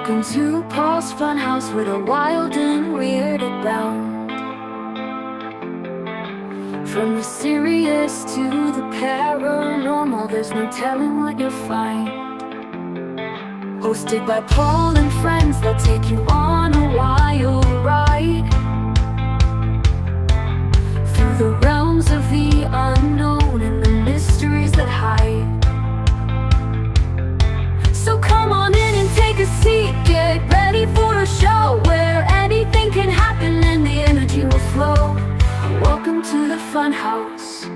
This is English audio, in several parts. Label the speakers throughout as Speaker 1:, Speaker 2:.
Speaker 1: Welcome to Paul's Funhouse with a wild and weird abound. From the serious to the paranormal, there's no telling what you'll find. Hosted by Paul and friends, they'll take you on a wild ride through the realms of the unknown and the mysteries that hide. So come on in and take a seat, get ready for a show where anything can happen and the energy will flow. Welcome to the Funhouse,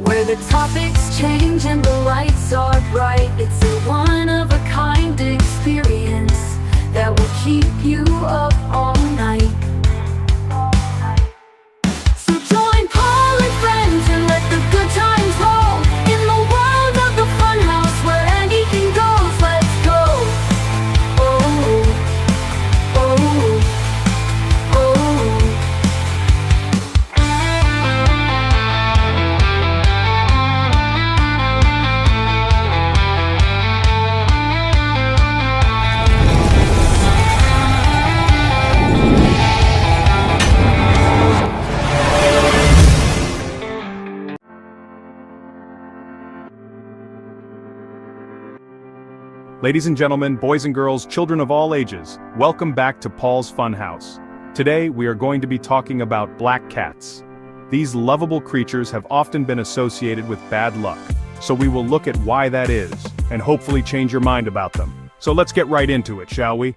Speaker 1: where the topics change and the lights are bright. It's a one-of-a-kind experience that will keep you up all night. So join Paul and friends and let the good times roll in the world of the Funhouse where anything goes. Let's go. Oh, oh, oh.
Speaker 2: Ladies and gentlemen, boys and girls, children of all ages, welcome back to Paul's Funhouse. Today, we are going to be talking about black cats. These lovable creatures have often been associated with bad luck, so we will look at why that is, and hopefully change your mind about them. So let's get right into it, shall we?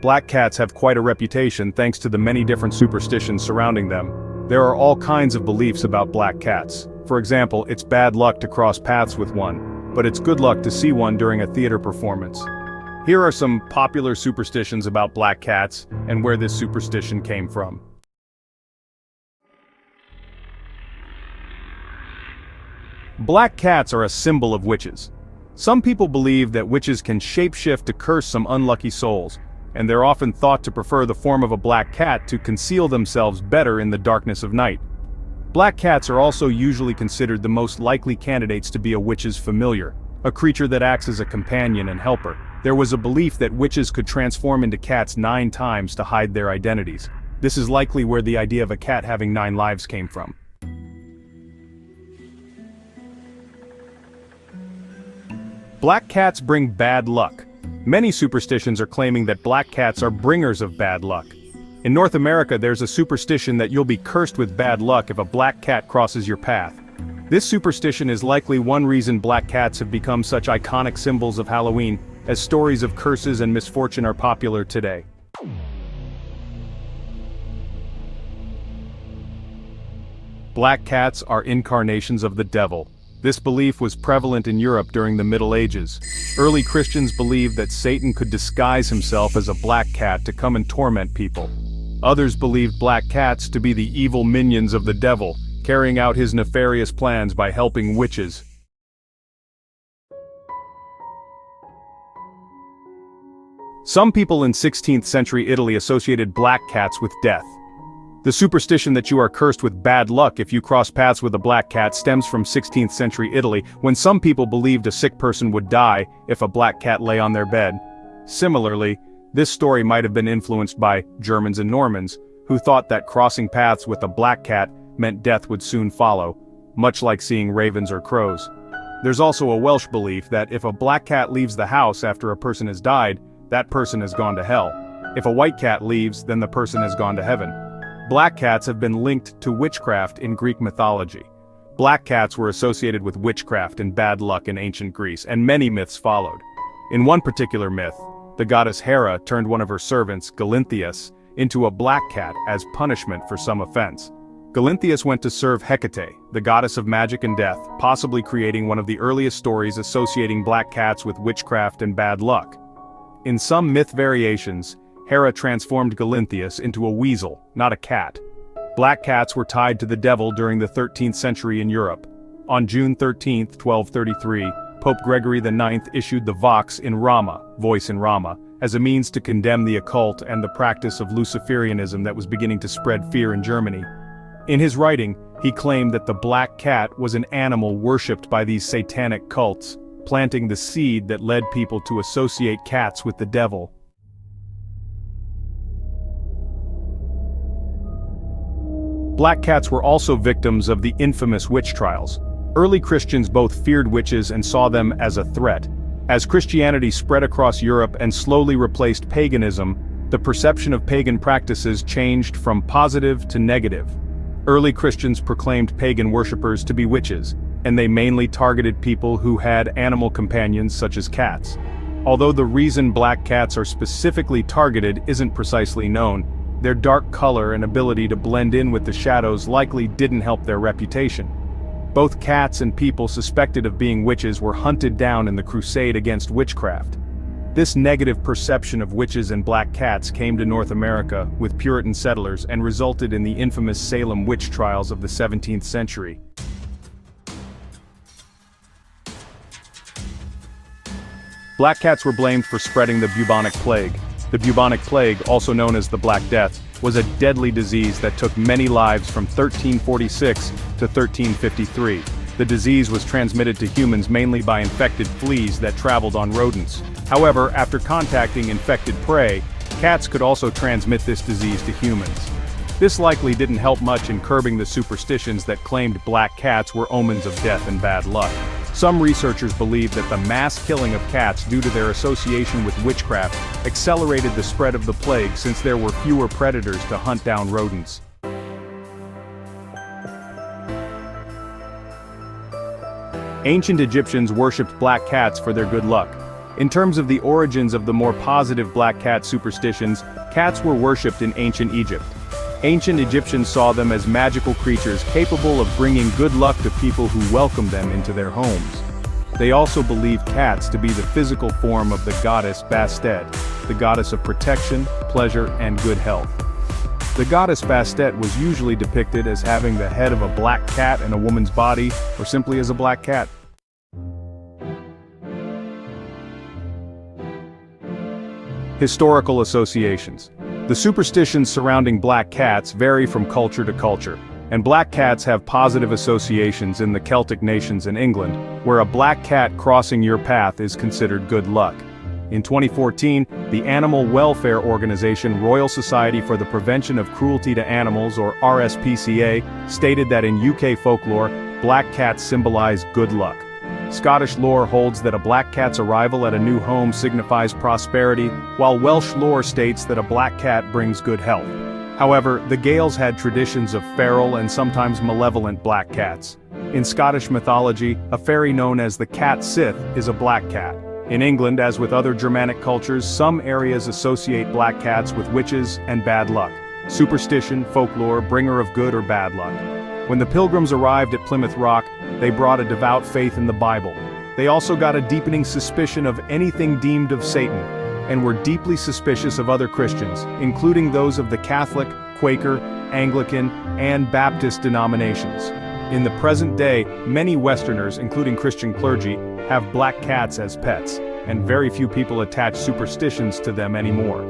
Speaker 2: Black cats have quite a reputation thanks to the many different superstitions surrounding them. There are all kinds of beliefs about black cats. For example, it's bad luck to cross paths with one, but it's good luck to see one during a theater performance. Here are some popular superstitions about black cats and where this superstition came from. Black cats are a symbol of witches. Some people believe that witches can shapeshift to curse some unlucky souls, and they're often thought to prefer the form of a black cat to conceal themselves better in the darkness of night. Black cats are also usually considered the most likely candidates to be a witch's familiar, a creature that acts as a companion and helper. There was a belief that witches could transform into cats 9 times to hide their identities. This is likely where the idea of a cat having 9 lives came from. Black cats bring bad luck. Many superstitions are claiming that black cats are bringers of bad luck. In North America, there's a superstition that you'll be cursed with bad luck if a black cat crosses your path. This superstition is likely one reason black cats have become such iconic symbols of Halloween, as stories of curses and misfortune are popular today. Black cats are incarnations of the devil. This belief was prevalent in Europe during the Middle Ages. Early Christians believed that Satan could disguise himself as a black cat to come and torment people. Others believed black cats to be the evil minions of the devil, carrying out his nefarious plans by helping witches. Some people in 16th century Italy associated black cats with death. The superstition that you are cursed with bad luck if you cross paths with a black cat stems from 16th century Italy, when some people believed a sick person would die if a black cat lay on their bed. Similarly, this story might have been influenced by Germans and Normans, who thought that crossing paths with a black cat meant death would soon follow, much like seeing ravens or crows. There's also a Welsh belief that if a black cat leaves the house after a person has died, that person has gone to hell. If a white cat leaves, then the person has gone to heaven. Black cats have been linked to witchcraft in Greek mythology. Black cats were associated with witchcraft and bad luck in ancient Greece, and many myths followed. In one particular myth, the goddess Hera turned one of her servants, Galinthias, into a black cat as punishment for some offense. Galinthias went to serve Hecate, the goddess of magic and death, possibly creating one of the earliest stories associating black cats with witchcraft and bad luck. In some myth variations, Hera transformed Galinthias into a weasel, not a cat. Black cats were tied to the devil during the 13th century in Europe. On June 13, 1233, Pope Gregory IX issued the Vox in Rama, Voice in Rama, as a means to condemn the occult and the practice of Luciferianism that was beginning to spread fear in Germany. In his writing, He claimed that the black cat was an animal worshipped by these satanic cults, planting the seed that led people to associate cats with the devil. Black cats were also victims of the infamous witch trials. Early Christians both feared witches and saw them as a threat. As Christianity spread across Europe and slowly replaced paganism, the perception of pagan practices changed from positive to negative. Early Christians proclaimed pagan worshippers to be witches, and they mainly targeted people who had animal companions such as cats. Although the reason black cats are specifically targeted isn't precisely known, their dark color and ability to blend in with the shadows likely didn't help their reputation. Both cats and people suspected of being witches were hunted down in the crusade against witchcraft. This negative perception of witches and black cats came to North America with Puritan settlers and resulted in the infamous Salem witch trials of the 17th century. Black cats were blamed for spreading the bubonic plague. The bubonic plague, also known as the Black Death, was a deadly disease that took many lives from 1346 to 1353. The disease was transmitted to humans mainly by infected fleas that traveled on rodents. However, after contacting infected prey, cats could also transmit this disease to humans. This likely didn't help much in curbing the superstitions that claimed black cats were omens of death and bad luck. Some researchers believe that the mass killing of cats due to their association with witchcraft accelerated the spread of the plague since there were fewer predators to hunt down rodents. Ancient Egyptians worshipped black cats for their good luck. In terms of the origins of the more positive black cat superstitions, cats were worshipped in ancient Egypt. Ancient Egyptians saw them as magical creatures capable of bringing good luck to people who welcomed them into their homes. They also believed cats to be the physical form of the goddess Bastet, the goddess of protection, pleasure, and good health. The goddess Bastet was usually depicted as having the head of a black cat and a woman's body, or simply as a black cat. Historical associations. The superstitions surrounding black cats vary from culture to culture, and black cats have positive associations in the Celtic nations in England, where a black cat crossing your path is considered good luck. In 2014, the animal welfare organization Royal Society for the Prevention of Cruelty to Animals, or RSPCA, stated that in UK folklore, black cats symbolize good luck. Scottish lore holds that a black cat's arrival at a new home signifies prosperity, while Welsh lore states that a black cat brings good health. However, the Gaels had traditions of feral and sometimes malevolent black cats. In Scottish mythology, a fairy known as the Cat Sith is a black cat. In England, as with other Germanic cultures, some areas associate black cats with witches and bad luck. Superstition, folklore, bringer of good or bad luck. When the Pilgrims arrived at Plymouth Rock, they brought a devout faith in the Bible. They also got a deepening suspicion of anything deemed of Satan, and were deeply suspicious of other Christians, including those of the Catholic, Quaker, Anglican, and Baptist denominations. In the present day, many Westerners, including Christian clergy, have black cats as pets, and very few people attach superstitions to them anymore.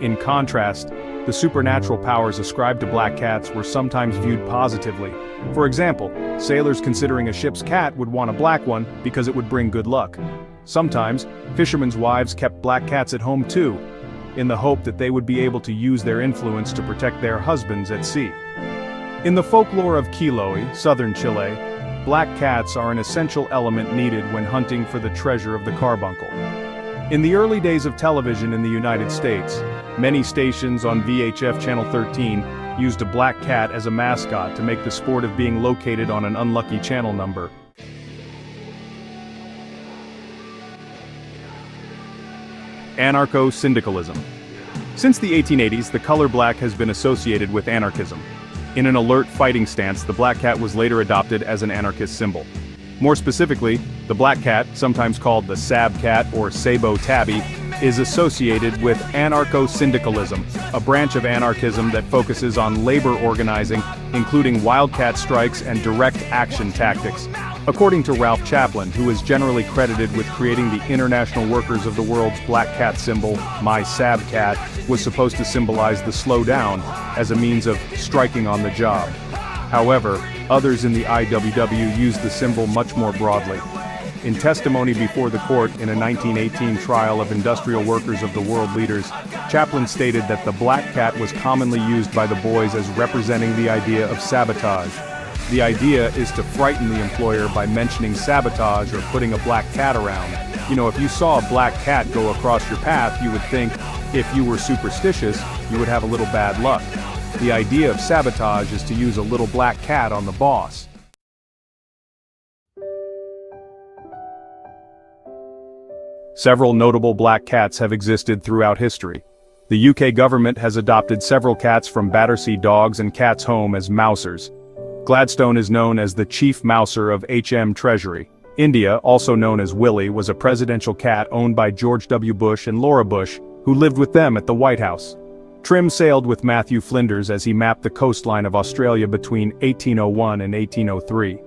Speaker 2: In contrast, the supernatural powers ascribed to black cats were sometimes viewed positively. For example, sailors considering a ship's cat would want a black one because it would bring good luck. Sometimes, fishermen's wives kept black cats at home too, in the hope that they would be able to use their influence to protect their husbands at sea. In the folklore of Chiloé, southern Chile, black cats are an essential element needed when hunting for the treasure of the carbuncle. In the early days of television in the United States, many stations on VHF Channel 13 used a black cat as a mascot to make the sport of being located on an unlucky channel number. Anarcho-syndicalism. Since the 1880s, the color black has been associated with anarchism. In an alert fighting stance, the black cat was later adopted as an anarchist symbol. More specifically, the black cat, sometimes called the sab cat or sabo tabby, is associated with anarcho-syndicalism, a branch of anarchism that focuses on labor organizing, including wildcat strikes and direct action tactics. According to Ralph Chaplin, who is generally credited with creating the International Workers of the World's black cat symbol, my sab cat was supposed to symbolize the slow down as a means of striking on the job. However, others in the IWW use the symbol much more broadly. In testimony before the court in a 1918 trial of industrial workers of the world leaders, Chaplin stated that the black cat was commonly used by the boys as representing the idea of sabotage. The idea is to frighten the employer by mentioning sabotage or putting a black cat around. You know, if you saw a black cat go across your path, you would think, if you were superstitious, you would have a little bad luck. The idea of sabotage is to use a little black cat on the boss. Several notable black cats have existed throughout history. The UK government has adopted several cats from Battersea Dogs and Cats Home as mousers. Gladstone is known as the chief mouser of HM Treasury. India, also known as Willie, was a presidential cat owned by George W. Bush and Laura Bush, who lived with them at the White House. Trim sailed with Matthew Flinders as he mapped the coastline of Australia between 1801 and 1803.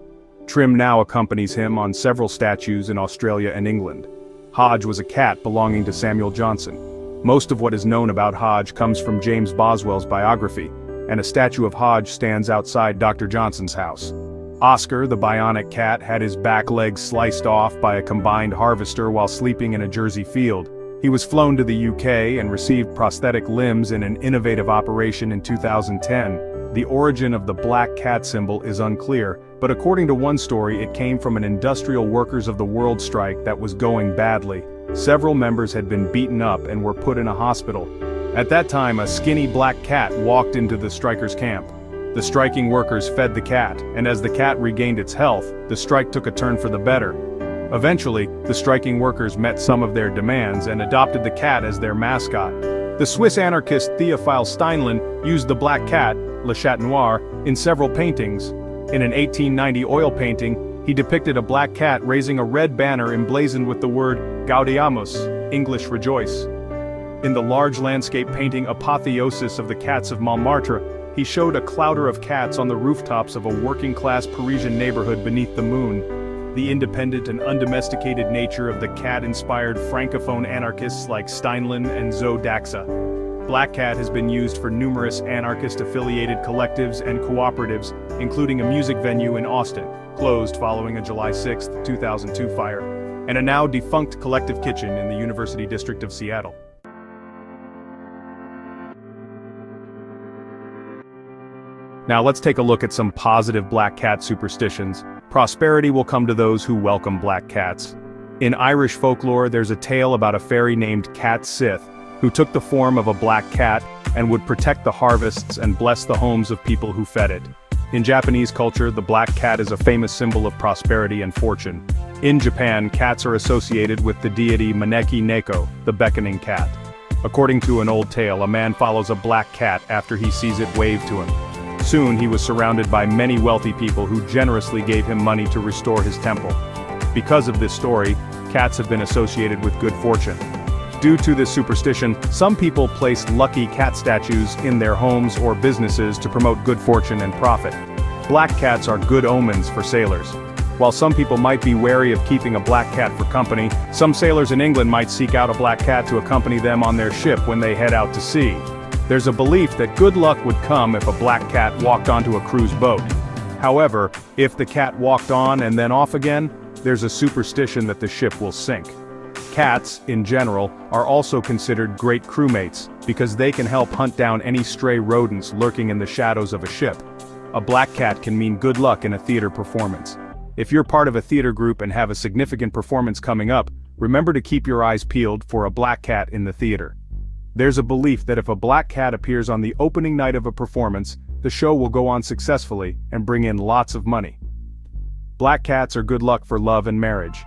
Speaker 2: Trim now accompanies him on several statues in Australia and England. Hodge was a cat belonging to Samuel Johnson. Most of what is known about Hodge comes from James Boswell's biography, and a statue of Hodge stands outside Dr. Johnson's house. Oscar, the bionic cat, had his back legs sliced off by a combined harvester while sleeping in a Jersey field. He was flown to the UK and received prosthetic limbs in an innovative operation in 2010. The origin of the black cat symbol is unclear, but according to one story it came from an industrial workers of the world strike that was going badly. Several members had been beaten up and were put in a hospital. At that time, a skinny black cat walked into the strikers' camp. The striking workers fed the cat, and as the cat regained its health, the strike took a turn for the better. Eventually, the striking workers met some of their demands and adopted the cat as their mascot. The Swiss anarchist Theophile Steinlen used the black cat, Le Chat Noir, in several paintings. In an 1890 oil painting, he depicted a black cat raising a red banner emblazoned with the word Gaudeamus, English rejoice. In the large landscape painting Apotheosis of the Cats of Montmartre, he showed a clouder of cats on the rooftops of a working-class Parisian neighborhood beneath the moon. The independent and undomesticated nature of the cat inspired francophone anarchists like Steinlen and Zoe Daxa. Black Cat has been used for numerous anarchist-affiliated collectives and cooperatives, including a music venue in Austin, closed following a July 6, 2002 fire, and a now defunct collective kitchen in the University District of Seattle. Now let's take a look at some positive black cat superstitions. Prosperity will come to those who welcome black cats. In Irish folklore, there's a tale about a fairy named Cat Sith, who took the form of a black cat and would protect the harvests and bless the homes of people who fed it. In Japanese culture, the black cat is a famous symbol of prosperity and fortune. In Japan, cats are associated with the deity Maneki Neko, the beckoning cat. According to an old tale, a man follows a black cat after he sees it wave to him. Soon he was surrounded by many wealthy people who generously gave him money to restore his temple. Because of this story, cats have been associated with good fortune. Due to this superstition, some people place lucky cat statues in their homes or businesses to promote good fortune and profit. Black cats are good omens for sailors. While some people might be wary of keeping a black cat for company, some sailors in England might seek out a black cat to accompany them on their ship when they head out to sea. There's a belief that good luck would come if a black cat walked onto a cruise boat. However, if the cat walked on and then off again, there's a superstition that the ship will sink. Cats, in general, are also considered great crewmates because they can help hunt down any stray rodents lurking in the shadows of a ship. A black cat can mean good luck in a theater performance. If you're part of a theater group and have a significant performance coming up, remember to keep your eyes peeled for a black cat in the theater. There's a belief that if a black cat appears on the opening night of a performance, the show will go on successfully and bring in lots of money. Black cats are good luck for love and marriage.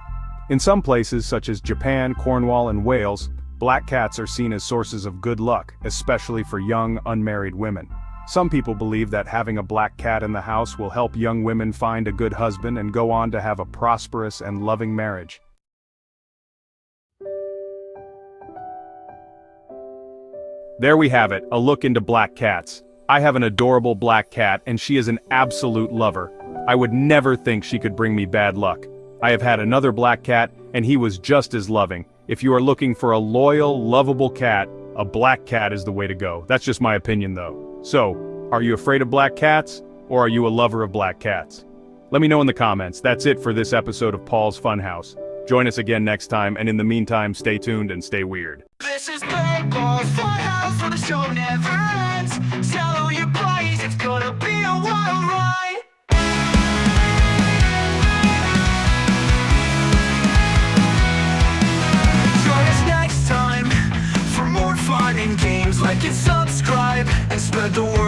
Speaker 2: In some places such as Japan, Cornwall, and Wales, black cats are seen as sources of good luck, especially for young, unmarried women. Some people believe that having a black cat in the house will help young women find a good husband and go on to have a prosperous and loving marriage. There we have it, a look into black cats. I have an adorable black cat and she is an absolute lover. I would never think she could bring me bad luck. I have had another black cat, and he was just as loving. If you are looking for a loyal, lovable cat, a black cat is the way to go. That's just my opinion though. So, are you afraid of black cats? Or are you a lover of black cats? Let me know in the comments. That's it for this episode of Paul's Funhouse. Join us again next time, and in the meantime, stay tuned and stay weird.
Speaker 3: This is Paul's Funhouse, where the show never ends. Tell all your buddies it's gonna be a wild ride. Join us next time for more fun and games. Like and subscribe and spread the word.